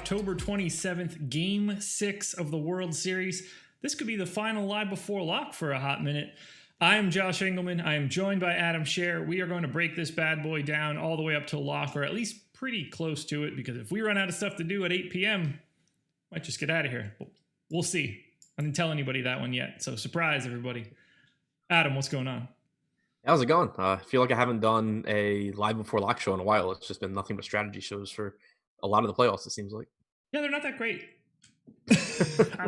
October 27th, Game 6 of the World Series. This could be the final live before lock for a hot minute. I am Josh Engleman. I am joined by Adam Scherer. We are going to break this bad boy down all the way up to lock, or at least pretty close to it, because if we run out of stuff to do at 8 p.m., might just get out of here. We'll see. I didn't tell anybody that one yet, so surprise, everybody. Adam, what's going on? How's it going? I feel like I haven't done a live before lock show in a while. It's just been nothing but strategy shows for a lot of the playoffs, it seems like. Yeah, they're not that great.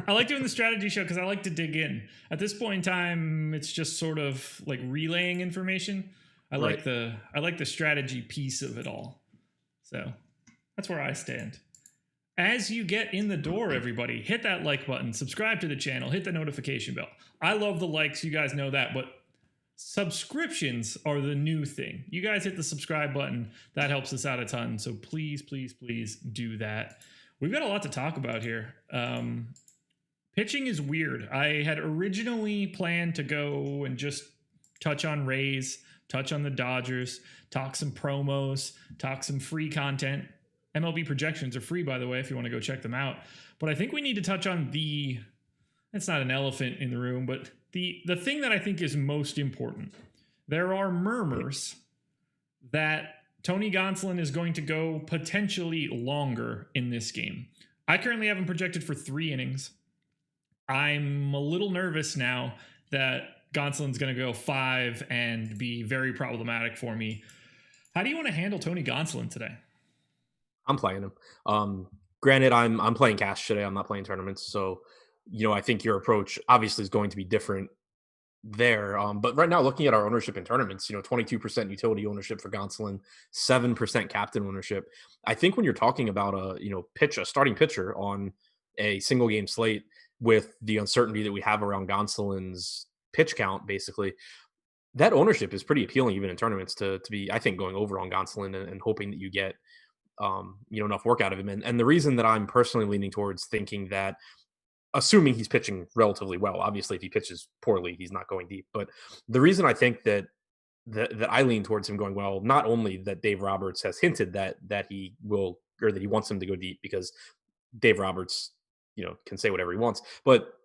I like doing the strategy show because I like to dig in. At this point in time, it's just sort of like relaying information. I like the strategy piece of it all. So that's where I stand. As you get in the door, everybody, hit that like button, subscribe to the channel, hit the notification bell. I love the likes, you guys know that, but subscriptions are the new thing. You guys hit the subscribe button. That helps us out a ton. So please, please, please do that. We've got a lot to talk about here. Pitching is weird. I had originally planned to go and just touch on Rays, touch on the Dodgers, talk some promos, talk some free content. MLB projections are free, by the way, if you want to go check them out. But I think we need to touch on it's not an elephant in the room, but the thing that I think is most important. There are murmurs that Tony Gonsolin is going to go potentially longer in this game. I currently have him projected for 3 innings. I'm a little nervous now that Gonsolin's going to go 5 and be very problematic for me. How do you want to handle Tony Gonsolin today? I'm playing him. Granted, I'm playing cash today. I'm not playing tournaments. So, I think your approach obviously is going to be different there. But right now, looking at our ownership in tournaments, 22% utility ownership for Gonsolin, 7% captain ownership. I think when you're talking about a starting pitcher on a single game slate with the uncertainty that we have around Gonsolin's pitch count, basically, that ownership is pretty appealing even in tournaments to be, I think, going over on Gonsolin and hoping that you get enough work out of him. And the reason that I'm personally leaning towards thinking that, assuming he's pitching relatively well, obviously if he pitches poorly, he's not going deep. But the reason I think that I lean towards him going well, not only that Dave Roberts has hinted that he will, or that he wants him to go deep, because Dave Roberts, can say whatever he wants, but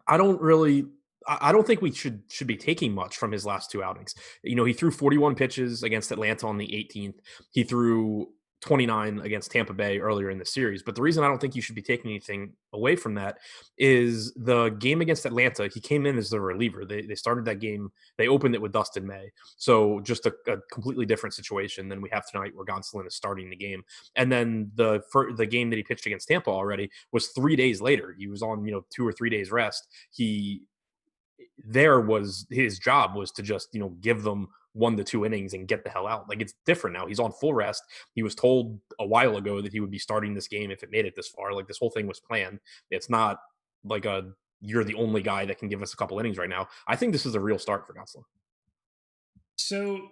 I don't think we should be taking much from his last 2 outings. He threw 41 pitches against Atlanta on the 18th. He threw 29 against Tampa Bay earlier in the series. But the reason I don't think you should be taking anything away from that is the game against Atlanta. He came in as the reliever. They started that game. They opened it with Dustin May. So just a completely different situation than we have tonight, where Gonsolin is starting the game. And then the game that he pitched against Tampa already was 3 days later. He was on 2 or 3 days rest. His job was to just give them 1 to 2 innings and get the hell out. Like, it's different now. He's on full rest. He was told a while ago that he would be starting this game if it made it this far. Like, this whole thing was planned. It's not like you're the only guy that can give us a couple innings right now. I think this is a real start for Gonsolin. So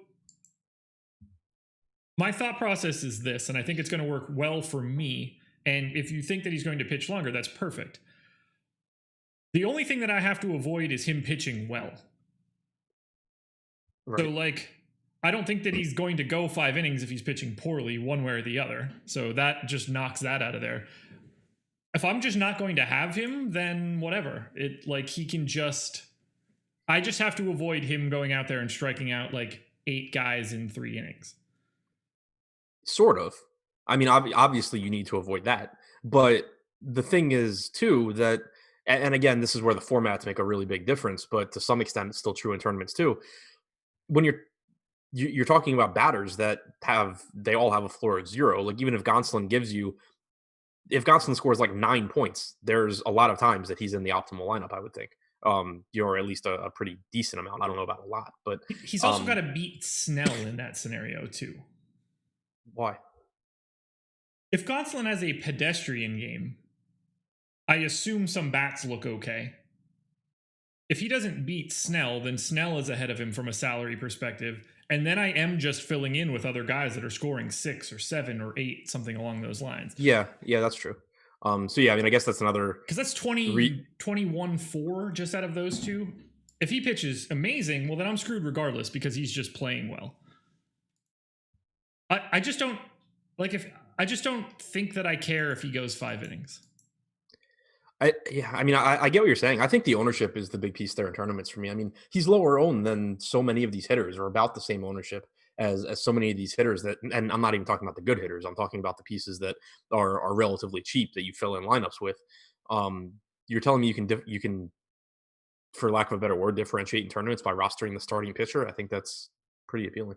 my thought process is this, and I think it's going to work well for me. And if you think that he's going to pitch longer, that's perfect. The only thing that I have to avoid is him pitching well. Right. So, I don't think that he's going to go 5 innings if he's pitching poorly one way or the other. So that just knocks that out of there. If I'm just not going to have him, then whatever. I just have to avoid him going out there and striking out 8 guys in 3 innings. Sort of. I mean, obviously you need to avoid that. But the thing is, too, that, and again, this is where the formats make a really big difference, but to some extent it's still true in tournaments too. When you're talking about batters that they all have a floor of 0. Like, even if Gonsolin scores 9 points, there's a lot of times that he's in the optimal lineup, I would think. Or at least a pretty decent amount. I don't know about a lot, but he's also got to beat Snell in that scenario too. Why? If Gonsolin has a pedestrian game, I assume some bats look okay. If he doesn't beat Snell, then Snell is ahead of him from a salary perspective. And then I am just filling in with other guys that are scoring 6 or 7 or 8, something along those lines. Yeah, that's true. So yeah, I mean, I guess that's another, because that's 21-4 just out of those two. If he pitches amazing, well, then I'm screwed regardless, because he's just playing well. I just don't, if I just don't think that I care if he goes 5 innings. I get what you're saying. I think the ownership is the big piece there in tournaments for me. I mean, he's lower owned than so many of these hitters, or about the same ownership as so many of these hitters that, and I'm not even talking about the good hitters. I'm talking about the pieces that are relatively cheap that you fill in lineups with. You're telling me you can, for lack of a better word, differentiate in tournaments by rostering the starting pitcher. I think that's pretty appealing.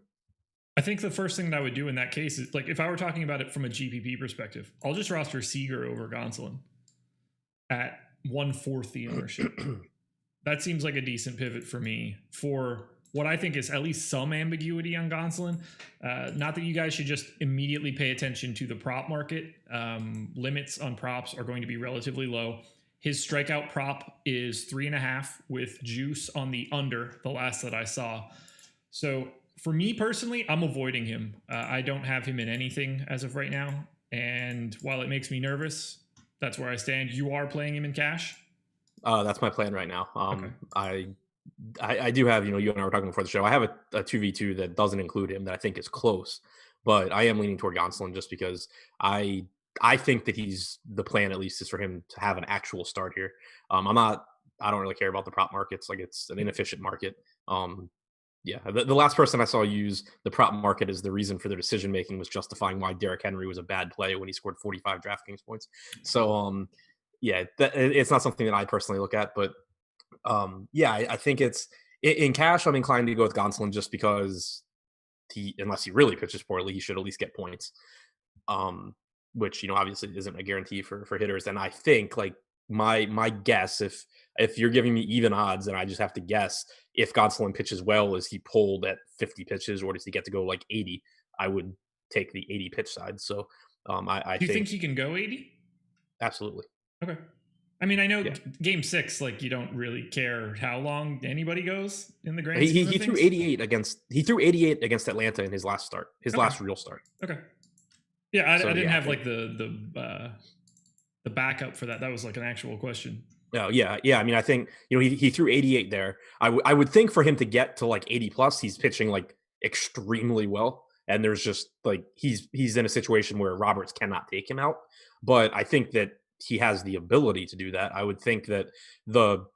I think the first thing that I would do in that case is, like, if I were talking about it from a GPP perspective, I'll just roster Seager over Gonsolin at 1/4 the ownership. That seems like a decent pivot for me for what I think is at least some ambiguity on Gonsolin. Not that you guys should just immediately pay attention to the prop market. Limits on props are going to be relatively low. His strikeout prop is 3.5 with juice on the under, the last that I saw. So for me personally, I'm avoiding him. I don't have him in anything as of right now. And while it makes me nervous, that's where I stand. You are playing him in cash? That's my plan right now. Okay. I do have, you and I were talking before the show, I have a 2v2 that doesn't include him that I think is close, but I am leaning toward Gonsolin just because I think that he's the plan, at least, is for him to have an actual start here. I don't really care about the prop markets. Like, it's an inefficient market. The last person I saw use the prop market as the reason for their decision making was justifying why Derrick Henry was a bad play when he scored 45 DraftKings points. So it's not something that I personally look at, but I think it's in cash. I'm inclined to go with Gonsolin just because unless he really pitches poorly, he should at least get points. Which obviously isn't a guarantee for hitters. And I think, like, my guess, if you're giving me even odds and I just have to guess, if Gonsolin pitches well, is he pulled at 50 pitches or does he get to go like 80? I would take the 80 pitch side. So I Do you think he can go 80? Absolutely. Okay. I mean, I know game 6, like, you don't really care how long anybody goes in the grand scheme of things. He threw 88 against Atlanta in his last start, last real start. Okay. Yeah, I didn't have like the backup for that. That was like an actual question. Oh, yeah. I mean, I think he threw 88 there. I would think for him to get to like 80 plus, he's pitching like extremely well, and there's just like he's in a situation where Roberts cannot take him out. But I think that he has the ability to do that. I would think that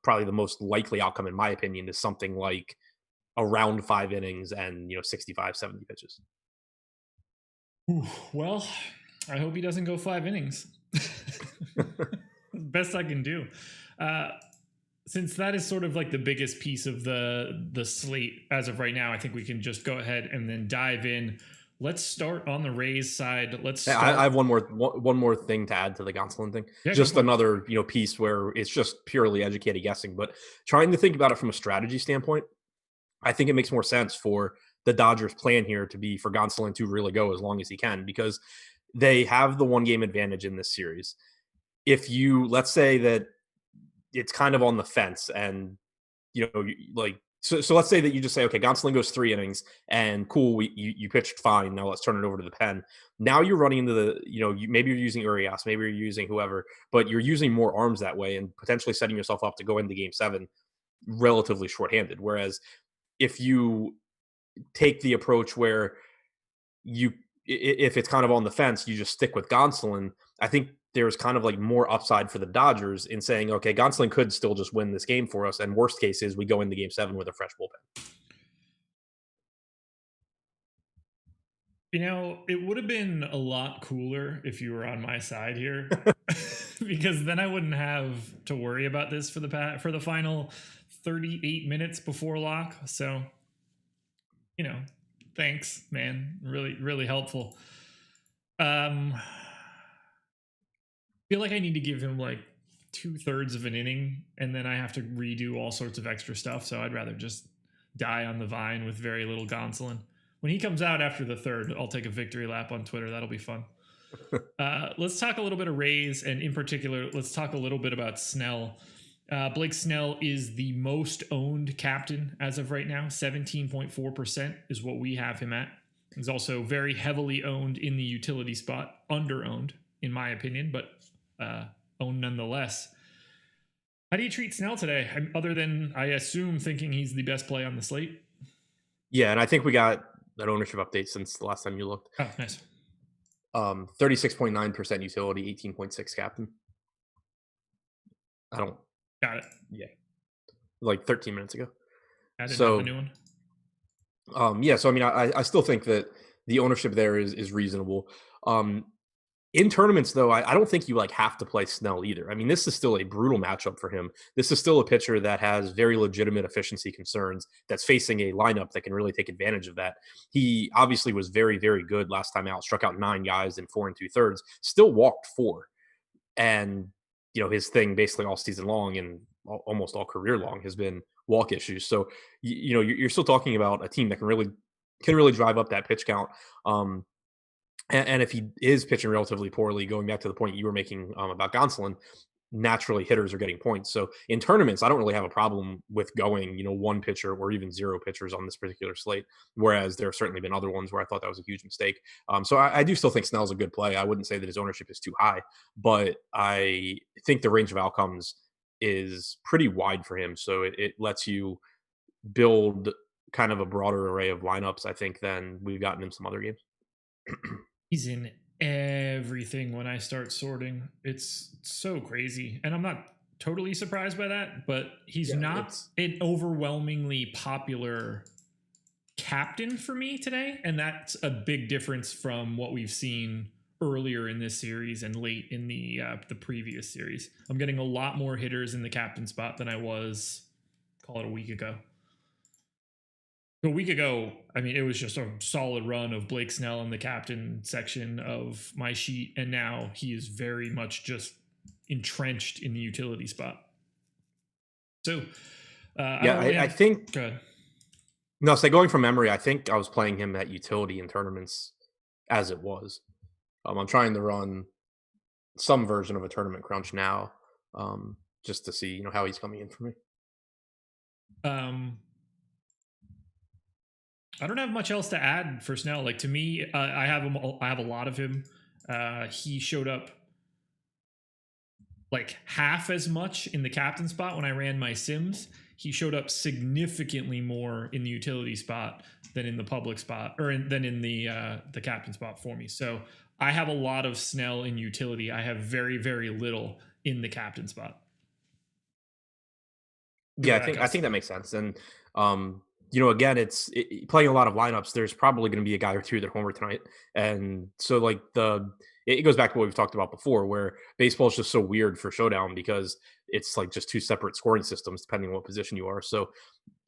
probably the most likely outcome, in my opinion, is something like around 5 innings and 65, 70 pitches. Ooh, well, I hope he doesn't go 5 innings. Best I can do. Since that is sort of like the biggest piece of the slate as of right now, I think we can just go ahead and then dive in. Let's start on the Rays side. I have one more thing to add to the Gonsolin thing. Yeah, just another piece where it's just purely educated guessing, but trying to think about it from a strategy standpoint, I think it makes more sense for the Dodgers' plan here to be for Gonsolin to really go as long as he can, because they have the 1-game advantage in this series. If let's say that it's kind of on the fence and, so let's say that you just say, okay, Gonsolin goes 3 innings and cool, you pitched fine. Now let's turn it over to the pen. Now you're running into maybe you're using Urias, maybe you're using whoever, but you're using more arms that way and potentially setting yourself up to go into game 7 relatively shorthanded. Whereas if you take the approach where if it's kind of on the fence, you just stick with Gonsolin, I think there's kind of like more upside for the Dodgers in saying, okay, Gonsolin could still just win this game for us. And worst case is we go into game 7 with a fresh bullpen. It would have been a lot cooler if you were on my side here, because then I wouldn't have to worry about this for the final 38 minutes before lock. So, thanks, man. Really, really helpful. Feel like I need to give him like 2/3 of an inning, and then I have to redo all sorts of extra stuff. So I'd rather just die on the vine with very little Gonsolin. When he comes out after the 3rd, I'll take a victory lap on Twitter. That'll be fun. Let's talk a little bit of Rays, and in particular, let's talk a little bit about Snell. Blake Snell is the most owned captain as of right now. 17.4% is what we have him at. He's also very heavily owned in the utility spot, under-owned, in my opinion, but owned nonetheless. How do you treat Snell today, other than, I assume, thinking he's the best play on the slate? Yeah, and I think we got that ownership update since the last time you looked. Oh, nice. 36.9% utility, 18.6 captain. I don't. Got it. Yeah, like 13 minutes ago. I didn't have the So, new one. yeah. So I mean, I still think that the ownership there is reasonable. Um, In tournaments, though, I don't think you like have to play Snell either. I mean, this is still a brutal matchup for him. This is still a pitcher that has very legitimate efficiency concerns. That's facing a lineup that can really take advantage of that. He obviously was very, very good last time out. Struck out 9 guys in 4 2/3. Still walked 4, and his thing basically all season long and almost all career long has been walk issues. So you're still talking about a team that can really drive up that pitch count. And if he is pitching relatively poorly, going back to the point you were making about Gonsolin, naturally hitters are getting points. So in tournaments, I don't really have a problem with going, one pitcher or even 0 pitchers on this particular slate. Whereas there have certainly been other ones where I thought that was a huge mistake. So I do still think Snell's a good play. I wouldn't say that his ownership is too high, but I think the range of outcomes is pretty wide for him. So it lets you build kind of a broader array of lineups, I think, than we've gotten in some other games. He's in everything when I start sorting. It's so crazy. And I'm not totally surprised by that, but he's not an overwhelmingly popular captain for me today. And that's a big difference from what we've seen earlier in this series and late in the previous series. I'm getting a lot more hitters in the captain spot than I was, call it a week ago. A week ago, I mean, it was just a solid run of Blake Snell in the captain section of my sheet, and now he is very much just entrenched in the utility spot. So, I think. Go ahead. No, so going from memory, I think I was playing him at utility in tournaments as it was. I'm trying to run some version of a tournament crunch now, just to see how he's coming in for me. I don't have much else to add for Snell. Like, to me, I have him. I have a lot of him. He showed up like half as much in the captain spot when I ran my sims. He showed up significantly more in the utility spot than in the public spot, or than in the captain spot for me. So I have a lot of Snell in utility. I have very, very little in the captain spot. Yeah, I think that makes sense. And again, it's playing a lot of lineups. There's probably going to be a guy or two that homer tonight, and so like it goes back to what we've talked about before, where baseball is just so weird for showdown because it's like just 2 separate scoring systems depending on what position you are. So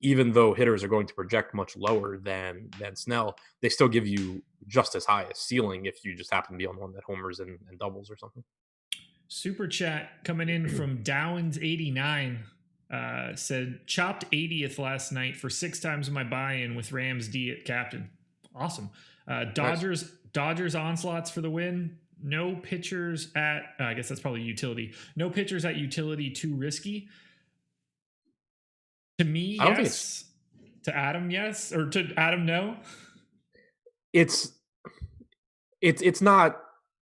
even though hitters are going to project much lower than Snell, they still give you just as high a ceiling if you just happen to be on one that homers and doubles or something. Super chat coming in from Downs89. Said chopped 80th last night for 6 times my buy-in with Rams D at captain. Awesome. Dodgers onslaughts for the win. No pitchers at I guess that's probably utility. No pitchers at utility too risky. To me, yes. To Adam, yes, or to Adam, no. It's not.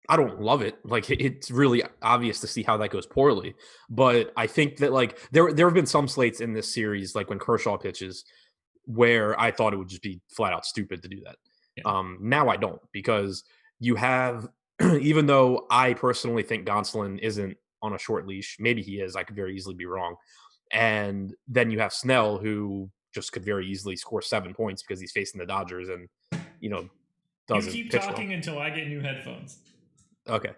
I don't love it. Like, it's really obvious to see how that goes poorly. But I think that like there have been some slates in this series, like when Kershaw pitches, where I thought it would just be flat out stupid to do that. Yeah. Now I don't, because you have, even though I personally think Gonsolin isn't on a short leash, maybe he is. I could very easily be wrong. And then you have Snell, who just could very easily score 7 points because he's facing the Dodgers and doesn't. You keep talking until I get new headphones. Okay.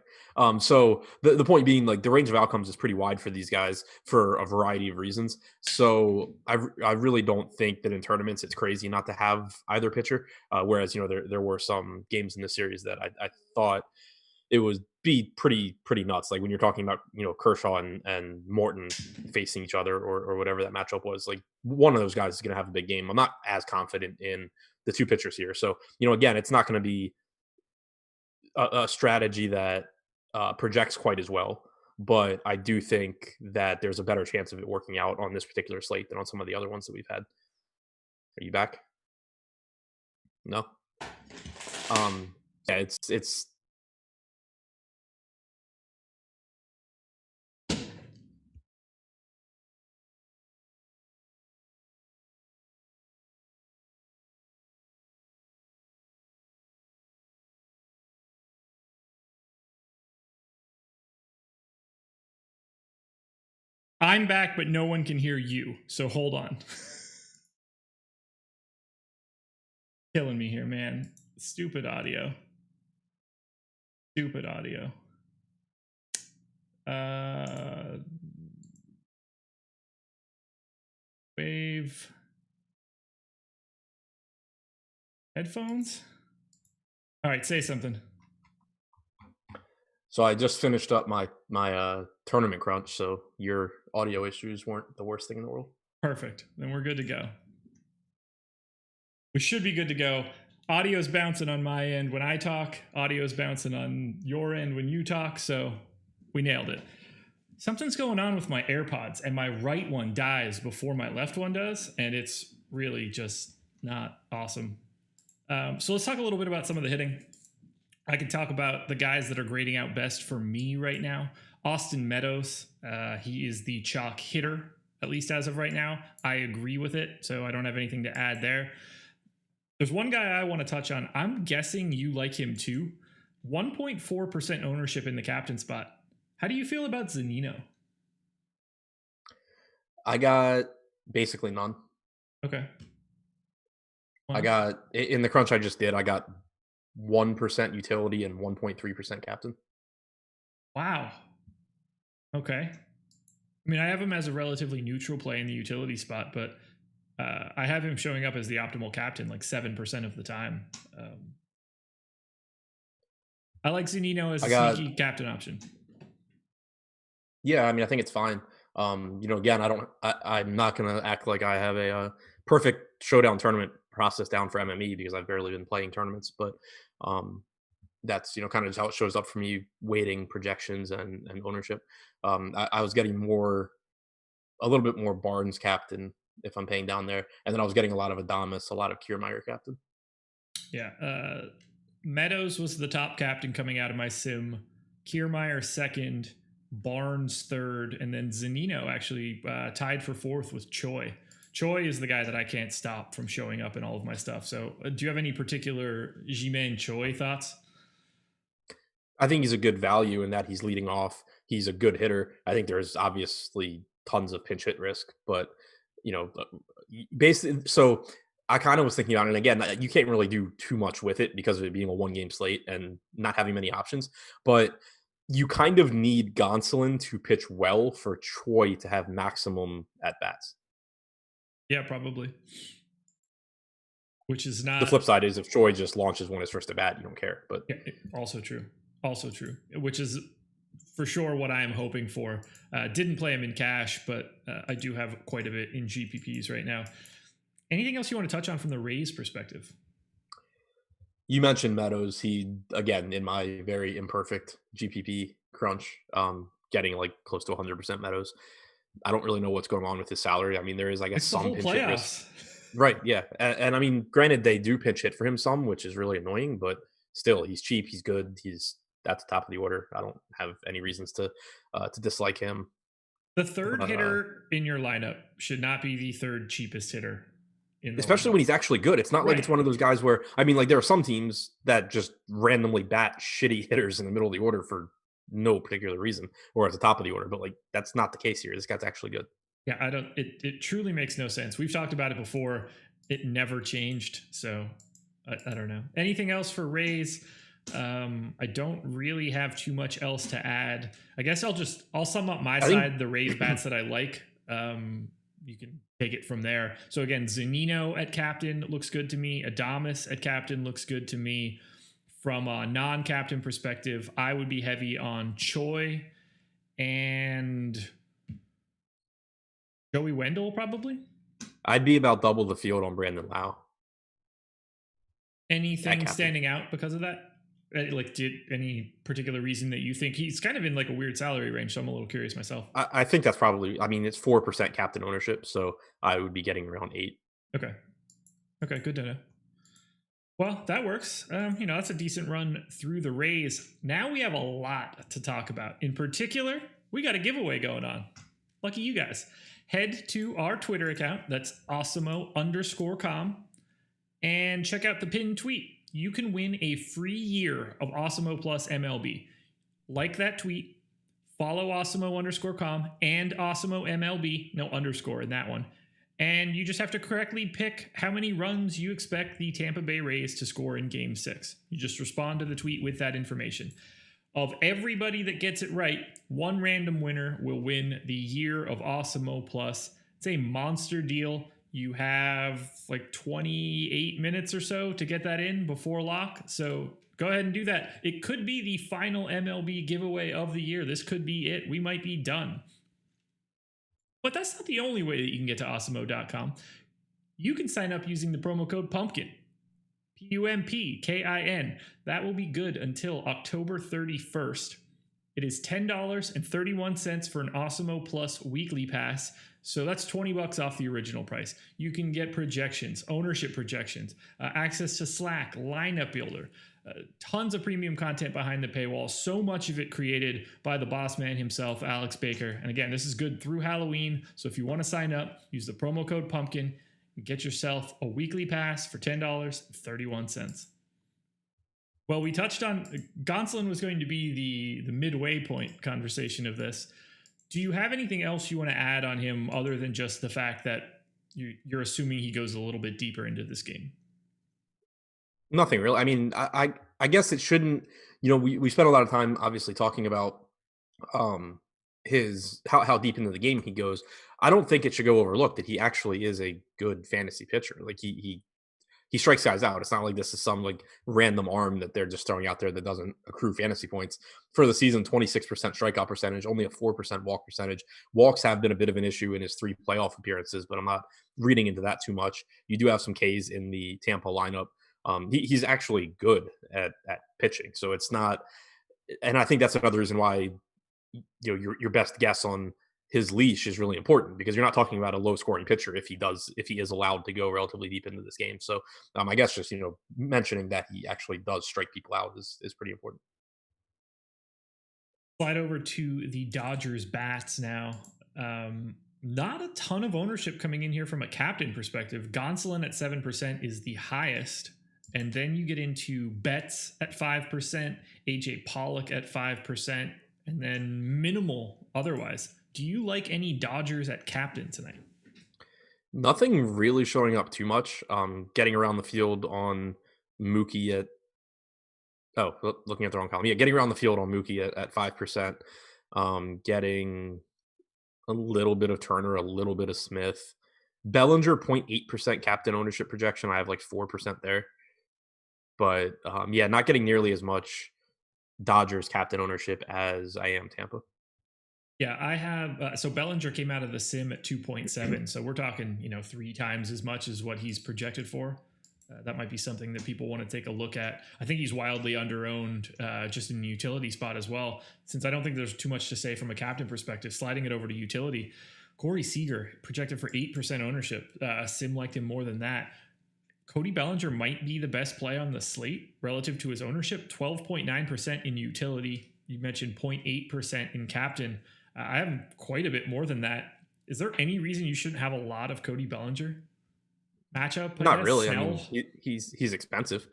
So the point being, like, the range of outcomes is pretty wide for these guys for a variety of reasons. So I really don't think that in tournaments it's crazy not to have either pitcher. Whereas there were some games in this series that I thought it would be pretty nuts. Like when you're talking about Kershaw and Morton facing each other or whatever that matchup was. Like one of those guys is going to have a big game. I'm not as confident in the 2 pitchers here. So again, it's not going to be a strategy that projects quite as well, but I do think that there's a better chance of it working out on this particular slate than on some of the other ones that we've had. Are you back? No. Yeah, it's I'm back, but no one can hear you. So hold on. Killing me here, man. Stupid audio. Stupid audio. Wave. Headphones? All right, say something. So I just finished up my tournament crunch, so your audio issues weren't the worst thing in the world. Perfect. Then we're good to go. We should be good to go. Audio's bouncing on my end when I talk. Audio's bouncing on your end when you talk. So we nailed it. Something's going on with my AirPods, and my right one dies before my left one does, and it's really just not awesome. So let's talk a little bit about some of the hitting. I can talk about the guys that are grading out best for me right now. Austin Meadows, he is the chalk hitter, at least as of right now. I agree with it, so I don't have anything to add there. There's one guy I want to touch on. I'm guessing you like him too. 1.4% ownership in the captain spot. How do you feel about Zunino? I got basically none. Okay. I got, in the crunch I just did, I got 1% utility and 1.3% captain. Wow. Okay. I mean, I have him as a relatively neutral play in the utility spot, but I have him showing up as the optimal captain like 7% of the time. I like Zunino as a sneaky captain option. Yeah, I mean, I think it's fine. Again, I'm not going to act like I have a perfect showdown tournament process down for MME because I've barely been playing tournaments, but that's, kind of just how it shows up for me, weighting projections and ownership. I was getting a little bit more Barnes captain if I'm paying down there. And then I was getting a lot of Adames, a lot of Kiermaier captain. Yeah. Meadows was the top captain coming out of my sim. Kiermaier second, Barnes third, and then Zunino actually tied for fourth with Choi. Choi is the guy that I can't stop from showing up in all of my stuff. So do you have any particular Ji-Man Choi thoughts? I think he's a good value in that he's leading off. He's a good hitter. I think there's obviously tons of pinch hit risk, but basically, so I kind of was thinking about it. And again, you can't really do too much with it because of it being a 1-game slate and not having many options. But you kind of need Gonsolin to pitch well for Choi to have maximum at bats. Yeah, probably. Which is not. The flip side is if Choi just launches one his first at bat, you don't care. But yeah, also true. Which is for sure what I am hoping for. Didn't play him in cash, but I do have quite a bit in GPPs right now. Anything else you want to touch on from the Rays perspective? You mentioned Meadows. He, again, in my very imperfect GPP crunch, getting like close to 100% Meadows. I don't really know what's going on with his salary. I mean, there is, I guess, it's some pinch hit risk. Right, yeah. And I mean, granted, they do pinch hit for him some, which is really annoying, but still, he's cheap, he's good, he's at the top of the order. I don't have any reasons to dislike him. The third hitter in your lineup should not be the third cheapest hitter. Especially when he's actually good. It's not like it's one of those guys where, I mean, like there are some teams that just randomly bat shitty hitters in the middle of the order for no particular reason or at the top of the order, but like that's not the case here. This guy's actually good. Yeah, it truly makes no sense. We've talked about it before. It never changed. So I don't know. Anything else for Rays? I don't really have too much else to add. I guess I'll sum up my side, the Rays bats that I like. You can take it from there. So again, Zunino at captain looks good to me. Adames at captain looks good to me. From a non-captain perspective, I would be heavy on Choi and Joey Wendell, probably. I'd be about double the field on Brandon Lau. Anything standing out because of that? Like, did any particular reason that you think he's kind of in like a weird salary range? So I'm a little curious myself. I think that's probably, I mean, it's 4% captain ownership. So I would be getting around 8. Okay, good to know. Well, that works. That's a decent run through the Rays. Now we have a lot to talk about. In particular, we got a giveaway going on. Lucky you guys. Head to our Twitter account. That's Awesemo_com. And check out the pinned tweet. You can win a free year of Awesemo Plus MLB. Like that tweet, follow Awesemo_com and Awesemo MLB, no underscore in that one. And you just have to correctly pick how many runs you expect the Tampa Bay Rays to score in Game 6. You just respond to the tweet with that information. Of everybody that gets it right, one random winner will win the year of Awesemo Plus. It's a monster deal. You have like 28 minutes or so to get that in before lock. So go ahead and do that. It could be the final MLB giveaway of the year. This could be it. We might be done. But that's not the only way that you can get to Awesemo.com. You can sign up using the promo code PUMPKIN. PUMPKIN. That will be good until October 31st. It is $10.31 for an Awesemo Plus weekly pass. So that's $20 off the original price. You can get projections, ownership projections, access to Slack, lineup builder, tons of premium content behind the paywall. So much of it created by the boss man himself, Alex Baker. And again, this is good through Halloween. So if you want to sign up, use the promo code PUMPKIN and get yourself a weekly pass for $10.31. Well, we touched on Gonsolin was going to be the midway point conversation of this. Do you have anything else you want to add on him other than just the fact that you're assuming he goes a little bit deeper into this game? Nothing really. I mean, I guess it shouldn't. We spent a lot of time obviously talking about his how deep into the game he goes. I don't think it should go overlooked that he actually is a good fantasy pitcher. Like he strikes guys out. It's not like this is some like random arm that they're just throwing out there that doesn't accrue fantasy points. For the season, 26% strikeout percentage, only a 4% walk percentage. Walks have been a bit of an issue in his 3 playoff appearances, but I'm not reading into that too much. You do have some Ks in the Tampa lineup. He's actually good at pitching. So it's not, and I think that's another reason why your best guess on his leash is really important, because you're not talking about a low scoring pitcher if he is allowed to go relatively deep into this game. So I guess just mentioning that he actually does strike people out is pretty important. Slide over to the Dodgers bats now. Not a ton of ownership coming in here from a captain perspective. Gonsolin at 7% is the highest. And then you get into Betts at 5%, AJ Pollock at 5%, and then minimal otherwise. Do you like any Dodgers at captain tonight? Nothing really showing up too much. Getting around the field on Mookie at looking at the wrong column. Yeah, getting around the field on Mookie at 5%. Getting a little bit of Turner, a little bit of Smith. Bellinger 0.8% captain ownership projection. I have like 4% there. But not getting nearly as much Dodgers captain ownership as I am Tampa. Yeah, I have. So Bellinger came out of the sim at 2.7. So we're talking, 3 times as much as what he's projected for. That might be something that people want to take a look at. I think he's wildly underowned just in the utility spot as well. Since I don't think there's too much to say from a captain perspective, sliding it over to utility. Corey Seager projected for 8% ownership. Sim liked him more than that. Cody Ballinger might be the best play on the slate relative to his ownership, 12.9% in utility. You mentioned 0.8% in captain. I have quite a bit more than that. Is there any reason you shouldn't have a lot of Cody Bellinger matchup? Not really. Snell? I mean, he's expensive,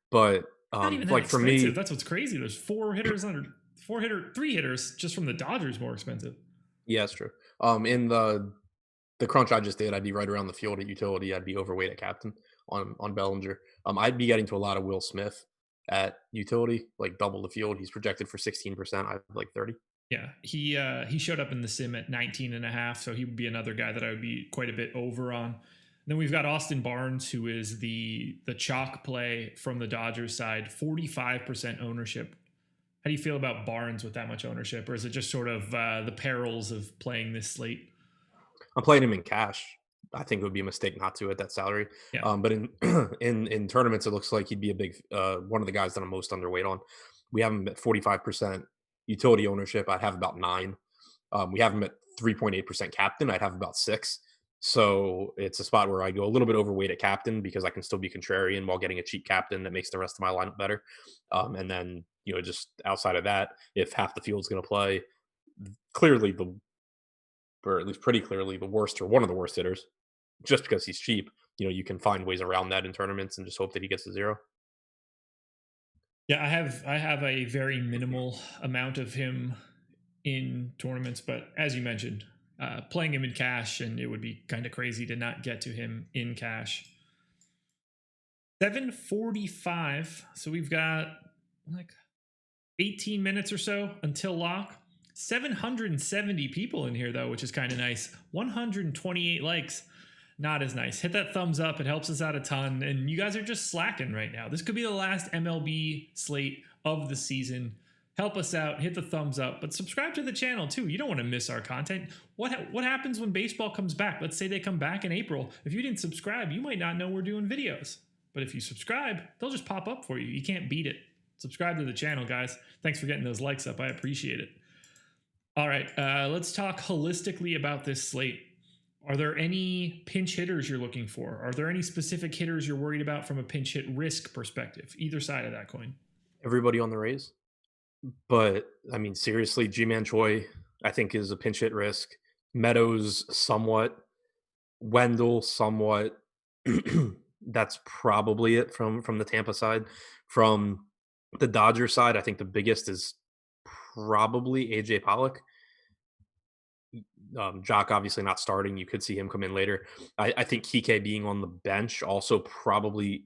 but not even that like expensive. For me, that's what's crazy. There's 3 hitters just from the Dodgers more expensive. Yeah, that's true. In the crunch I just did, I'd be right around the field at utility. I'd be overweight at captain on Bellinger. I'd be getting to a lot of Will Smith at utility, like double the field. He's projected for 16%. I have like 30. Yeah, he showed up in the sim at 19.5, so he would be another guy that I would be quite a bit over on. Then we've got Austin Barnes, who is the chalk play from the Dodgers side, 45% ownership. How do you feel about Barnes with that much ownership, or is it just sort of the perils of playing this slate? I'm playing him in cash. I think it would be a mistake not to at that salary. Yeah. But in in tournaments, it looks like he'd be a big one of the guys that I'm most underweight on. We have him at 45% utility ownership. I'd have about 9. We have him at 3.8% captain. I'd have about 6. So it's a spot where I go a little bit overweight at captain because I can still be contrarian while getting a cheap captain that makes the rest of my lineup better. And then, just outside of that, if half the field's going to play, clearly or at least pretty clearly the worst or one of the worst hitters, just because he's cheap, you can find ways around that in tournaments and just hope that he gets to 0. Yeah, I have a very minimal amount of him in tournaments, but as you mentioned, playing him in cash, and it would be kind of crazy to not get to him in cash. 7:45. So we've got like 18 minutes or so until lock. 770 people in here, though, which is kind of nice. 128 likes. Not as nice. Hit that thumbs up. It helps us out a ton. And you guys are just slacking right now. This could be the last MLB slate of the season. Help us out. Hit the thumbs up. But subscribe to the channel, too. You don't want to miss our content. What happens when baseball comes back? Let's say they come back in April. If you didn't subscribe, you might not know we're doing videos. But if you subscribe, they'll just pop up for you. You can't beat it. Subscribe to the channel, guys. Thanks for getting those likes up. I appreciate it. All right, let's talk holistically about this slate. Are there any pinch hitters you're looking for? Are there any specific hitters you're worried about from a pinch hit risk perspective? Either side of that coin. Everybody on the Rays. But, I mean, seriously, G-Man Choi, I think, is a pinch hit risk. Meadows, somewhat. Wendell, somewhat. That's probably it from the Tampa side. From the Dodger side, I think the biggest is probably AJ Pollock. Jock obviously not starting. You could see him come in later. I think Kike being on the bench also probably,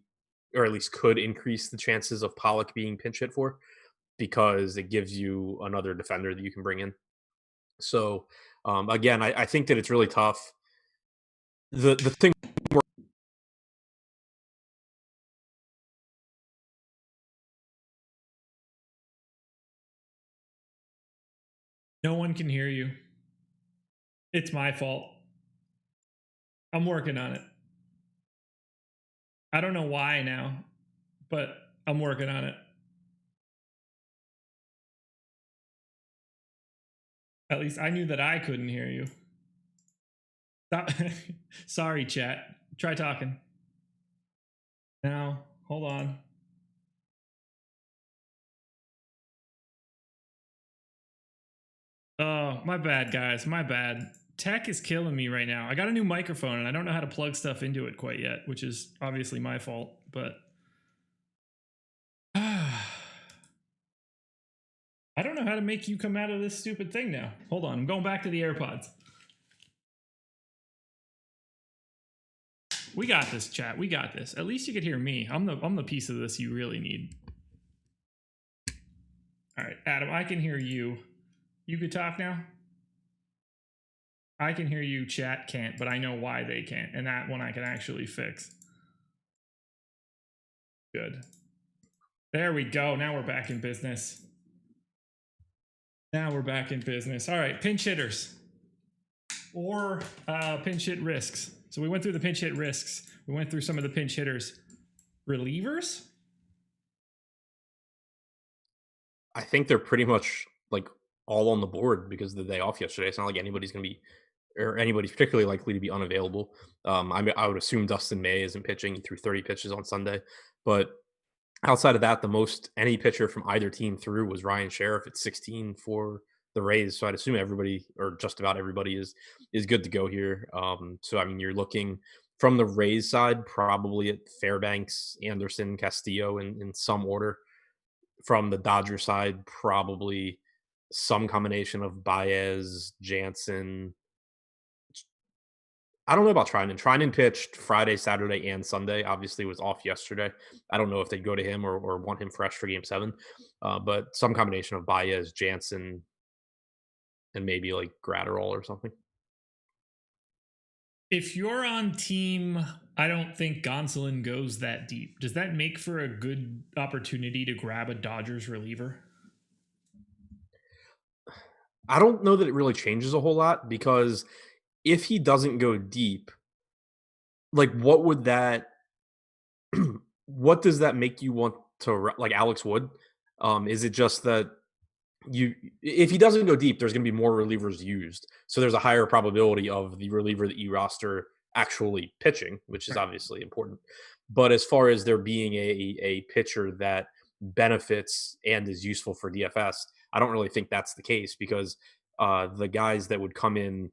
or at least could increase the chances of Pollock being pinch hit for, because it gives you another defender that you can bring in. So again, I think that it's really tough. The thing. No one can hear you. It's my fault. I'm working on it. I don't know why now, but I'm working on it. At least I knew that I couldn't hear you. Stop. Sorry, chat. Try talking. Now, hold on. Oh, my bad, guys. My bad. Tech is killing me right now. I got a new microphone and I don't know how to plug stuff into it quite yet, which is obviously my fault, but I don't know how to make you come out of this stupid thing now. Hold on. I'm going back to the AirPods. We got this, chat. We got this. At least you could hear me. I'm the piece of this you really need. All right, Adam, I can hear you. You could talk now? I can hear you, chat can't, but I know why they can't, and that one I can actually fix. Good. There we go. Now we're back in business. Now we're back in business. All right, pinch hitters or pinch hit risks. So we went through the pinch hit risks. We went through some of the pinch hitters. Relievers? I think they're pretty much like all on the board because of the day off yesterday. It's not like anybody's going to be, or anybody's particularly likely to be unavailable. I would assume Dustin May isn't pitching. He threw 30 pitches on Sunday. But outside of that, the most any pitcher from either team threw was Ryan Sheriff at 16 for the Rays. So I'd assume everybody, or just about everybody, is good to go here. So, I mean, you're looking from the Rays side, probably at Fairbanks, Anderson, Castillo in some order. From the Dodger side, probably some combination of Baez, Jansen. I don't know about Trinan. Trinan pitched Friday, Saturday, and Sunday. Obviously, was off yesterday. I don't know if they'd go to him or want him fresh for Game 7. But some combination of Baez, Jansen, and maybe like Gratterall or something. If you're on team, I don't think Gonsolin goes that deep. Does that make for a good opportunity to grab a Dodgers reliever? I don't know that it really changes a whole lot, because if he doesn't go deep, like what would that what does that make you want to, like Alex Wood? Is it just that if he doesn't go deep, there's going to be more relievers used, so there's a higher probability of the reliever that you roster actually pitching, which is obviously important. But as far as there being a pitcher that benefits and is useful for DFS, I don't really think that's the case, because the guys that would come in,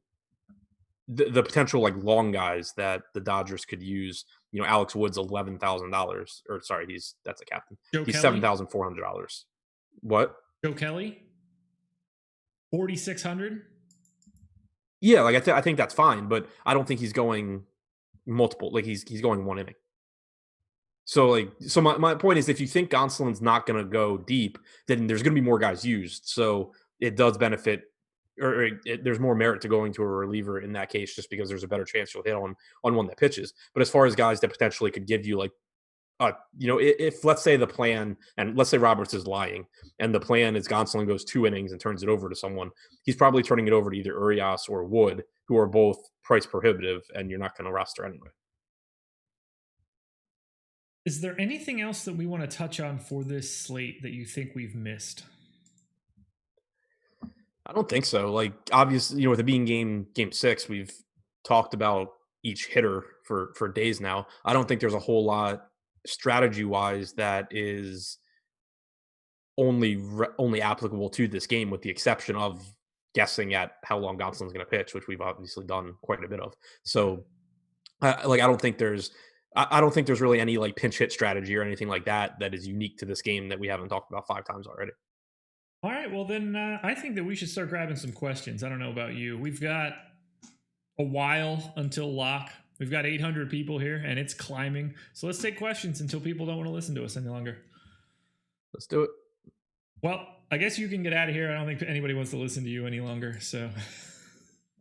the potential like long guys that the Dodgers could use, Alex Wood's $11,000, or sorry, that's a captain. Joe He's Kelly? $7,400. What? Joe Kelly? 4,600. Yeah, like I think that's fine, but I don't think he's going multiple. Like he's going one inning. So my point is, if you think Gonsolin's not going to go deep, then there's going to be more guys used. So it does benefit, or there's more merit to going to a reliever in that case, just because there's a better chance you'll hit on one that pitches. But as far as guys that potentially could give you like, if let's say the plan, and let's say Roberts is lying, and the plan is Gonsolin goes 2 innings and turns it over to someone, he's probably turning it over to either Urias or Wood, who are both price prohibitive, and you're not going to roster anyway. Is there anything else that we want to touch on for this slate that you think we've missed? I don't think so. Like, obviously, with it being game 6, we've talked about each hitter for days now. I don't think there's a whole lot strategy wise that is only applicable to this game, with the exception of guessing at how long Gonsolin's going to pitch, which we've obviously done quite a bit of. So, I don't think there's really any like pinch hit strategy or anything like that is unique to this game that we haven't talked about 5 times already. All right, well then I think that we should start grabbing some questions. I don't know about you. We've got a while until lock. We've got 800 people here, and it's climbing. So let's take questions until people don't want to listen to us any longer. Let's do it. Well, I guess you can get out of here. I don't think anybody wants to listen to you any longer. So,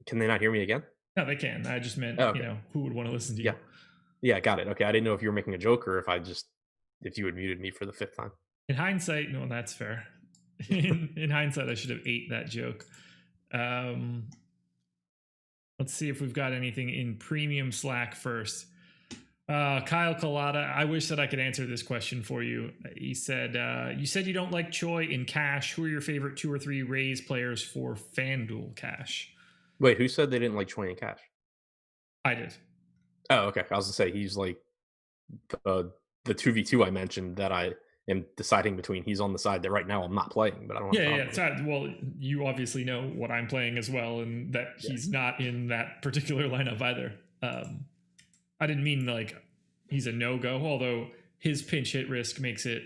can they not hear me again? No, they can. I just meant, who would want to listen to you? Yeah, got it. Okay, I didn't know if you were making a joke or if you had muted me for the 5th time. In hindsight, no, that's fair. in hindsight, I should have ate that joke. Let's see if we've got anything in premium Slack first. Kyle Collada, I wish that I could answer this question for you. He said, you said you don't like Choi in cash. Who are your favorite 2 or 3 Rays players for FanDuel cash? Wait, who said they didn't like Choi in cash? I did. Oh, okay. I was going to say, he's like the 2v2 I mentioned that I am deciding between. He's on the side that right now I'm not playing, but I don't know. Yeah. Well, you obviously know what I'm playing as well, and that he's not in that particular lineup either. I didn't mean like he's a no-go, although his pinch hit risk makes it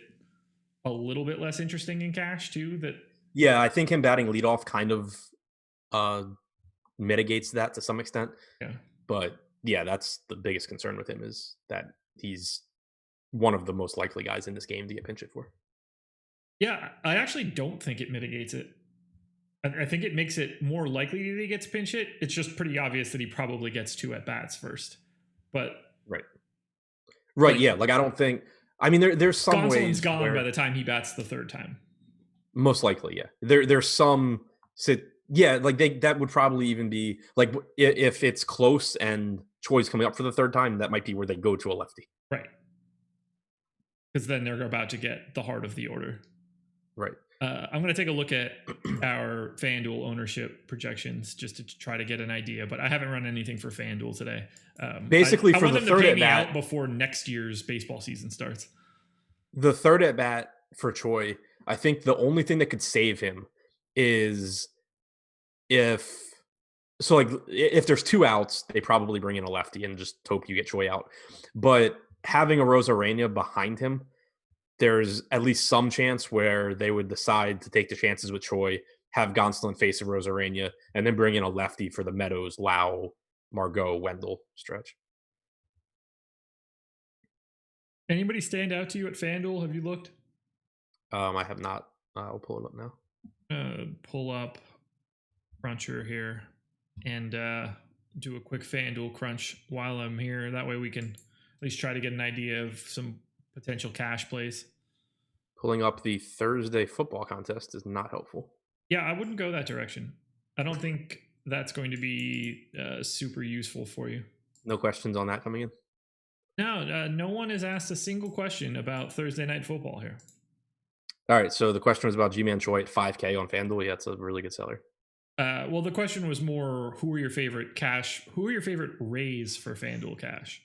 a little bit less interesting in cash too. Yeah, I think him batting leadoff kind of mitigates that to some extent. Yeah. But yeah, that's the biggest concern with him, is that he's one of the most likely guys in this game to get pinch hit for. Yeah, I actually don't think it mitigates it. I think it makes it more likely that he gets pinch hit. It's just pretty obvious that he probably gets 2 at bats first. But right, yeah. Like, I don't think. I mean, there's some Gonsolin's ways gone by the time he bats the 3rd time. Most likely, yeah. There's some. Yeah, like that would probably even be like, if it's close and Choi's coming up for the 3rd time, that might be where they go to a lefty. Right. Because then they're about to get the heart of the order. Right. I'm going to take a look at our FanDuel ownership projections just to try to get an idea, but I haven't run anything for FanDuel today. Basically, I for want the them to 3rd pay at me bat out before next year's baseball season starts. The 3rd at bat for Choi, I think the only thing that could save him is if there's 2 outs, they probably bring in a lefty and just hope you get Choi out. But having a Rosarena behind him, there's at least some chance where they would decide to take the chances with Choi, have Gonsolin face a Rosarena, and then bring in a lefty for the Meadows, Lau, Margot, Wendell stretch. Anybody stand out to you at FanDuel? Have you looked? I have not. I'll pull it up now. Pull up Cruncher here and do a quick FanDuel crunch while I'm here. That way we can at least try to get an idea of some potential cash plays. Pulling up the Thursday football contest is not helpful. Yeah, I wouldn't go that direction. I don't think that's going to be super useful for you. No questions on that coming in? No, no one has asked a single question about Thursday night football here. All right, so the question was about G-Man Choi at 5K on FanDuel. Yeah, it's a really good seller. Well, the question was more, who are your favorite Rays for FanDuel cash?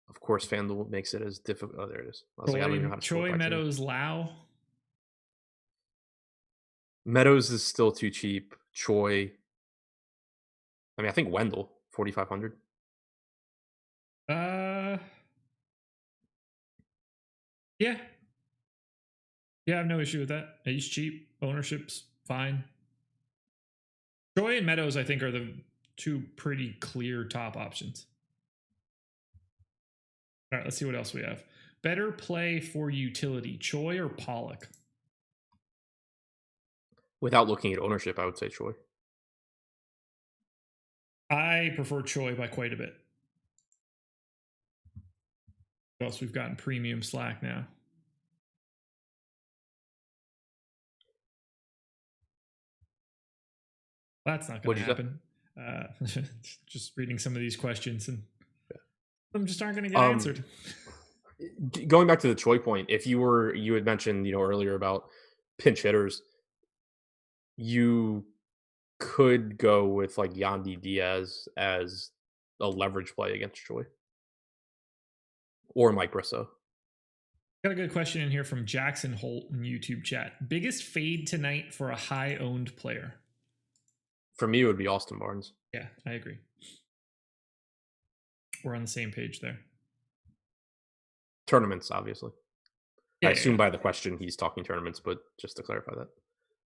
Of course, FanDuel makes it as difficult. Oh, there it is. I was like, I don't even know how to Choi, Meadows, Lau. Meadows is still too cheap. Choi. I mean, I think Wendell, 4,500. Yeah. Yeah, I have no issue with that. He's cheap. Ownership's fine. Choi and Meadows, I think, are the two pretty clear top options. All right, let's see what else we have. Better play for utility, Choi or Pollock? Without looking at ownership, I would say Choi. I prefer Choi by quite a bit. What else we've got in premium Slack now? That's not going to happen. Just reading some of these questions, and some just aren't going to get answered. Going back to the Choi point, if you had mentioned, earlier about pinch hitters, you could go with like Yandy Diaz as a leverage play against Choi, or Mike Bristow. Got a good question in here from Jackson Holt in YouTube chat. Biggest fade tonight for a high owned player? For me, it would be Austin Barnes. Yeah, I agree. We're on the same page there. Tournaments, obviously. Yeah, I assume by the question he's talking tournaments, but just to clarify that.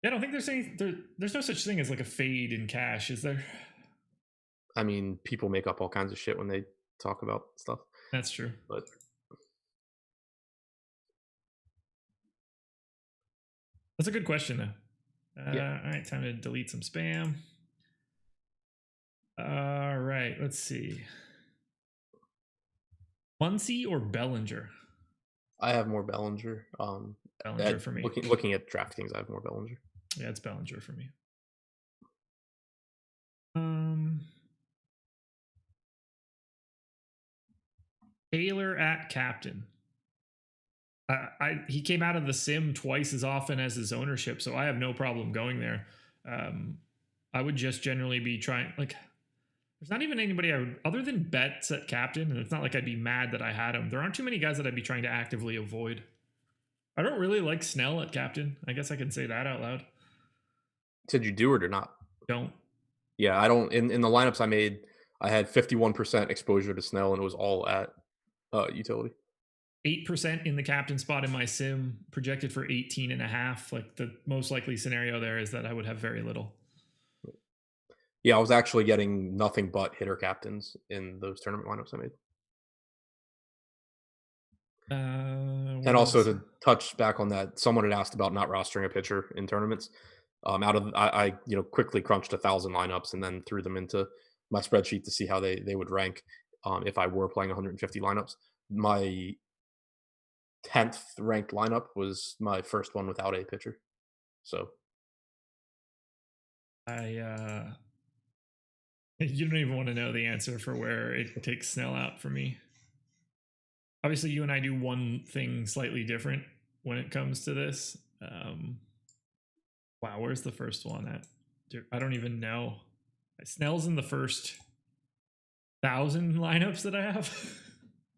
Yeah, I don't think there's no such thing as like a fade in cash, is there? I mean, people make up all kinds of shit when they talk about stuff. That's true. But that's a good question, though. Yeah. All right, time to delete some spam. All right, let's see. Muncie or Bellinger? I have more Bellinger. Bellinger for me. Looking at DraftKings, I have more Bellinger. Yeah, it's Bellinger for me. Taylor at captain. He came out of the sim twice as often as his ownership, so I have no problem going there. I would just generally be trying, like, there's not even anybody I would, other than Betts at captain, and it's not like I'd be mad that I had him. There aren't too many guys that I'd be trying to actively avoid. I don't really like Snell at captain. I guess I can say that out loud. Did you do it or not? Don't. Yeah, I don't. In the lineups I made, I had 51% exposure to Snell, and it was all at utility. 8% in the captain spot in my sim, projected for 18.5. Like, the most likely scenario there is that I would have very little. Yeah, I was actually getting nothing but hitter captains in those tournament lineups I made. And also to touch back on that, someone had asked about not rostering a pitcher in tournaments. I quickly crunched 1,000 lineups and then threw them into my spreadsheet to see how they would rank if I were playing 150 lineups. My 10th ranked lineup was my first one without a pitcher. So you don't even want to know the answer for where it takes Snell out for me. Obviously, you and I do one thing slightly different when it comes to this. Wow, where's the first one at? I don't even know. Snell's in the first 1,000 lineups that I have.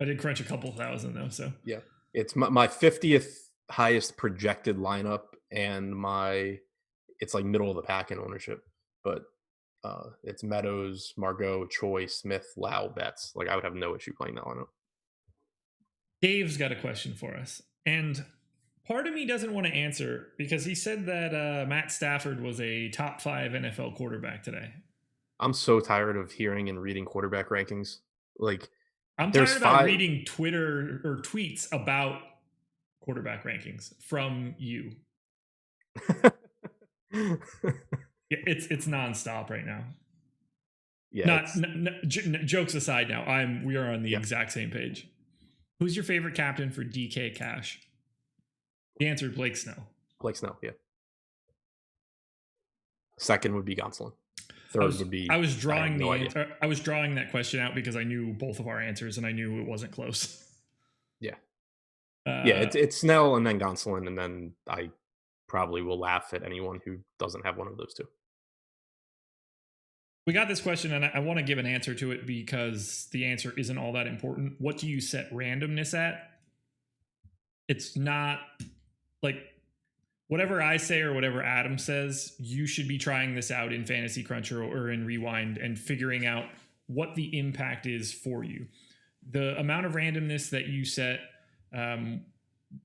I did crunch a couple thousand though, so yeah, it's my 50th highest projected lineup, and it's like middle of the pack in ownership, but it's Meadows, Margot, Choi, Smith, Lau, Betts. Like, I would have no issue playing that lineup. Dave's got a question for us, and part of me doesn't want to answer because he said that Matt Stafford was a top 5 NFL quarterback today. I'm so tired of hearing and reading quarterback rankings. Like, I'm tired about reading Twitter or tweets about quarterback rankings from you. Yeah, it's nonstop right now. Yeah. Jokes aside, now we are on the exact same page. Who's your favorite captain for DK Cash? The answer: Blake Snell. Blake Snell, yeah. Second would be Godzilla. Third would be. I was drawing I was drawing that question out because I knew both of our answers and I knew it wasn't close. Yeah. It's Snell and then Gonsolin, and then I probably will laugh at anyone who doesn't have one of those two. We got this question, and I want to give an answer to it because the answer isn't all that important. What do you set randomness at? It's not like whatever I say or whatever Adam says, you should be trying this out in Fantasy Cruncher or in Rewind and figuring out what the impact is for you. The amount of randomness that you set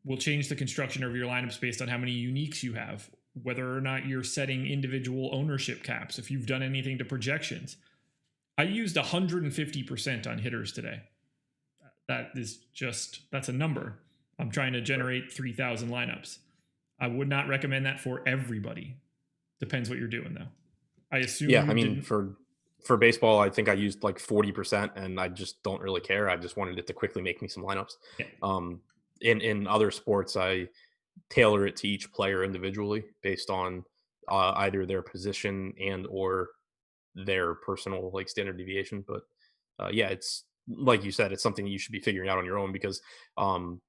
will change the construction of your lineups based on how many uniques you have, whether or not you're setting individual ownership caps, if you've done anything to projections. I used 150% on hitters today. That's a number. I'm trying to generate 3,000 lineups. I would not recommend that for everybody. Depends what you're doing, though. I assume. Yeah, I mean, for baseball, I think I used like 40%, and I just don't really care. I just wanted it to quickly make me some lineups. Yeah. In other sports, I tailor it to each player individually based on either their position and or their personal like standard deviation. But yeah, it's like you said, it's something you should be figuring out on your own because and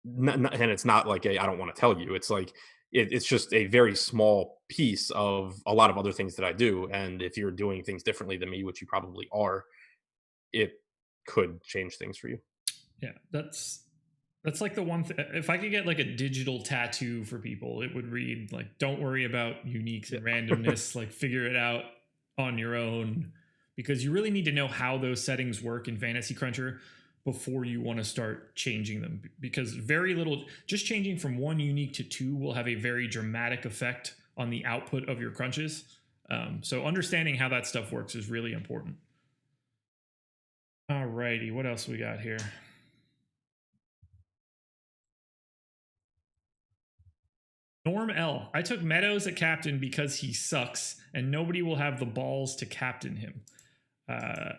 it's not like I don't want to tell you. It's like it's just a very small piece of a lot of other things that I do. And if you're doing things differently than me, which you probably are, it could change things for you. Yeah, that's like the one thing. If I could get like a digital tattoo for people, it would read like, "Don't worry about uniques and randomness. Like, figure it out on your own," because you really need to know how those settings work in Fantasy Cruncher before you want to start changing them, because very little, just changing from one unique to two will have a very dramatic effect on the output of your crunches. So understanding how that stuff works is really important. All righty, what else we got here? Norm L. I took Meadows at captain because he sucks and nobody will have the balls to captain him.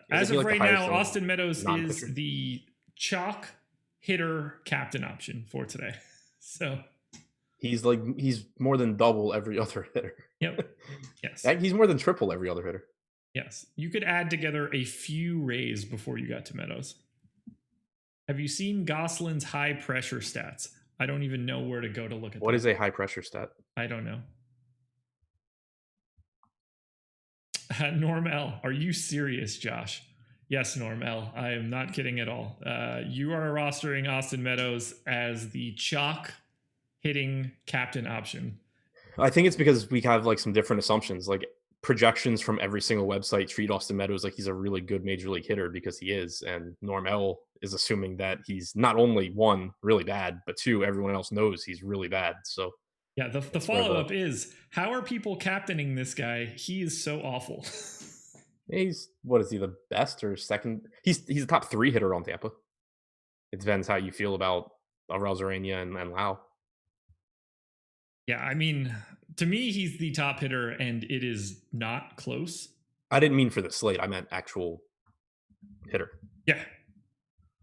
As of right now, Austin Meadows is the chalk hitter captain option for today. So he's more than double every other hitter. Yep. Yes. He's more than triple every other hitter. Yes. You could add together a few Rays before you got to Meadows. Have you seen Gosselin's high pressure stats? I don't even know where to go to look at What is a high pressure stat? I don't know. Norm L. Are you serious, Josh? Yes, Norm L. I am not kidding at all. You are rostering Austin Meadows as the chalk hitting captain option. I think it's because we have like some different assumptions. Like projections from every single website treat Austin Meadows like he's a really good major league hitter because he is. And Norm L is assuming that he's not only one, really bad, but two, everyone else knows he's really bad. So yeah, the follow-up is, how are people captaining this guy? He is so awful. He's, what is he, the best or second? He's the top 3 hitter on Tampa. It depends how you feel about Arozarena and Lau. Yeah, I mean, to me, he's the top hitter, and it is not close. I didn't mean for the slate. I meant actual hitter. Yeah.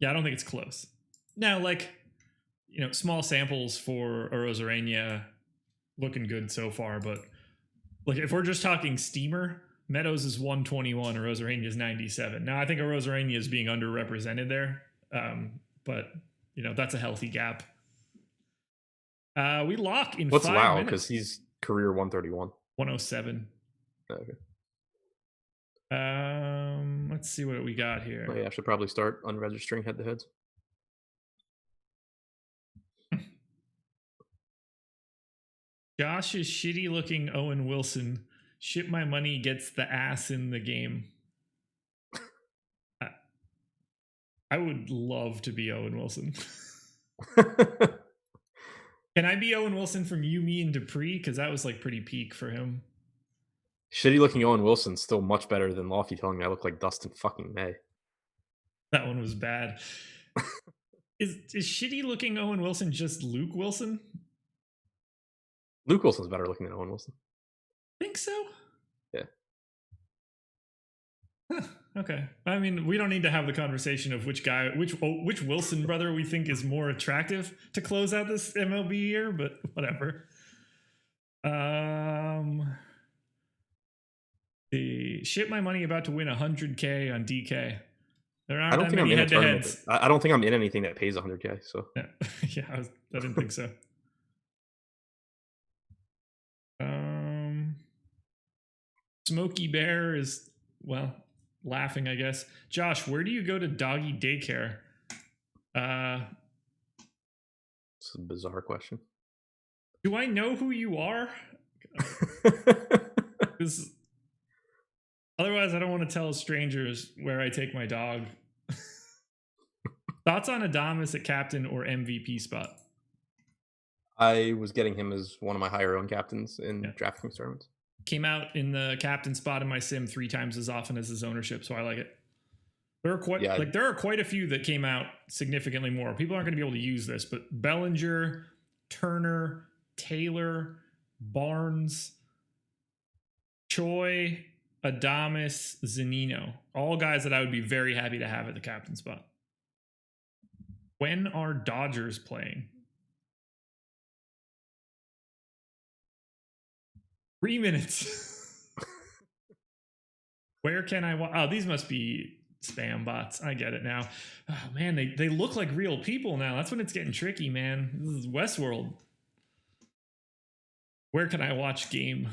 Yeah, I don't think it's close. Now, like, small samples for Arozarena looking good so far, but like if we're just talking steamer, Meadows is 121, Arozarena is 97. Now I think Arozarena is being underrepresented there, but that's a healthy gap. We lock in. What's 5 Lau? minutes. Because he's career 131. 107. Okay. Let's see what we got here. Oh, yeah, I should probably start unregistering head-to-heads. Josh is shitty looking Owen Wilson. Ship my money gets the ass in the game. I would love to be Owen Wilson. Can I be Owen Wilson from You, Me, and Dupree? Because that was like pretty peak for him. Shitty looking Owen Wilson's still much better than Lofty telling me I look like Dustin fucking May. That one was bad. Is shitty looking Owen Wilson just Luke Wilson? Luke Wilson's better looking than Owen Wilson. Think so? Yeah. Huh, okay. I mean, we don't need to have the conversation of which Wilson brother we think is more attractive to close out this MLB year, but whatever. The ship my money about to win 100K on DK. There aren't that many head-to-heads. I don't think I'm in anything that pays 100K. So yeah, I didn't think so. Smokey Bear is, well, laughing, I guess. Josh, where do you go to doggy daycare? It's a bizarre question. Do I know who you are? Otherwise, I don't want to tell strangers where I take my dog. Thoughts on Adames at captain or MVP spot? I was getting him as one of my higher owned captains in DraftKings tournaments. Came out in the captain spot in my sim 3 times as often as his ownership, so I like it. There are quite a few that came out significantly more. People aren't going to be able to use this, but Bellinger, Turner, Taylor, Barnes, Choi, Adames, Zanino, all guys that I would be very happy to have at the captain spot. When are Dodgers playing? 3 minutes. Where can I watch? Oh, these must be spam bots. I get it now. Oh man, they look like real people now. That's when it's getting tricky, man. This is Westworld. Where can I watch game?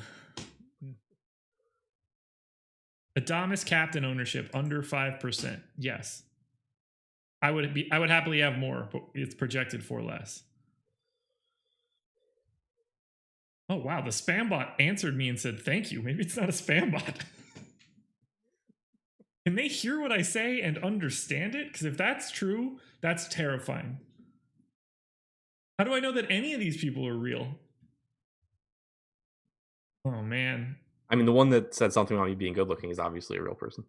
Adames captain ownership under 5%. Yes. I would happily have more, but it's projected for less. Oh wow, the spam bot answered me and said thank you. Maybe it's not a spam bot. Can they hear what I say and understand it? Because if that's true, that's terrifying. How do I know that any of these people are real? Oh man. I mean, the one that said something about me being good looking is obviously a real person.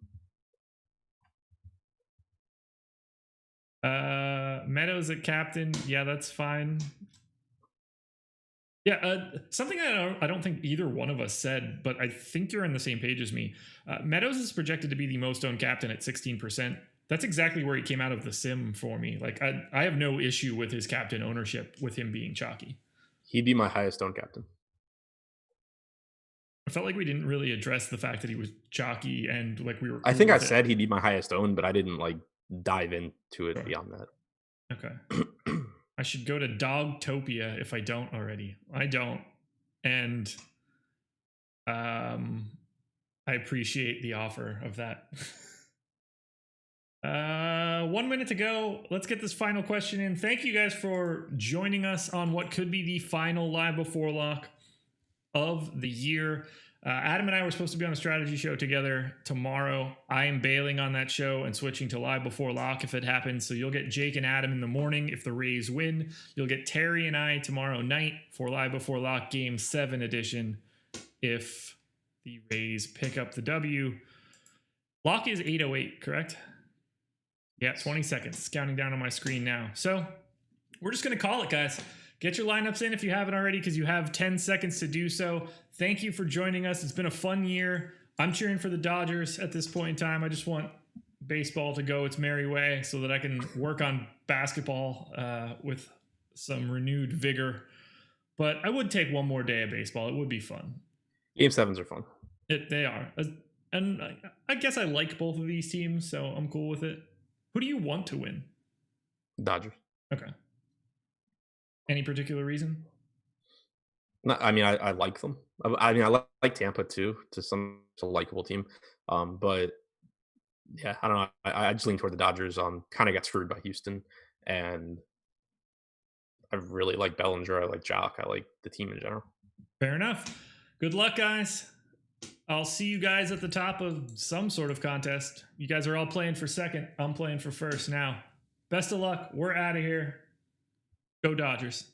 Meadows at captain. Yeah, that's fine. Yeah, something I don't think either one of us said, but I think you're on the same page as me. Meadows is projected to be the most owned captain at 16%. That's exactly where he came out of the sim for me. Like, I have no issue with his captain ownership with him being chalky. He'd be my highest owned captain. I felt like we didn't really address the fact that he was chalky and like we were. I think I said he'd be my highest owned, but I didn't like dive into it beyond that. Okay. I should go to Dogtopia if I don't already. I don't. And I appreciate the offer of that. 1 minute to go. Let's get this final question in. Thank you guys for joining us on what could be the final live before lock of the year. Adam and I were supposed to be on a strategy show together tomorrow. I am bailing on that show and switching to live before lock if it happens. So you'll get Jake and Adam in the morning if the Rays win. You'll get Terry and I tomorrow night for live before lock game 7 edition if the Rays pick up the W. Lock is 8:08, correct? Yeah, 20 seconds. It's counting down on my screen now. So we're just going to call it, guys. Get your lineups in if you haven't already, because you have 10 seconds to do so. Thank you for joining us. It's been a fun year. I'm cheering for the Dodgers at this point in time. I just want baseball to go its merry way so that I can work on basketball with some renewed vigor. But I would take one more day of baseball. It would be fun. Game 7s are fun. They are. And I guess I like both of these teams, so I'm cool with it. Who do you want to win? Dodgers. Okay. Any particular reason? No, I mean, I like them. I mean, I like Tampa too. It's a likable team. But yeah, I don't know. I just lean toward the Dodgers. Kind of got screwed by Houston, and I really like Bellinger. I like Jock. I like the team in general. Fair enough. Good luck, guys. I'll see you guys at the top of some sort of contest. You guys are all playing for second. I'm playing for first now. Best of luck. We're out of here. Go Dodgers.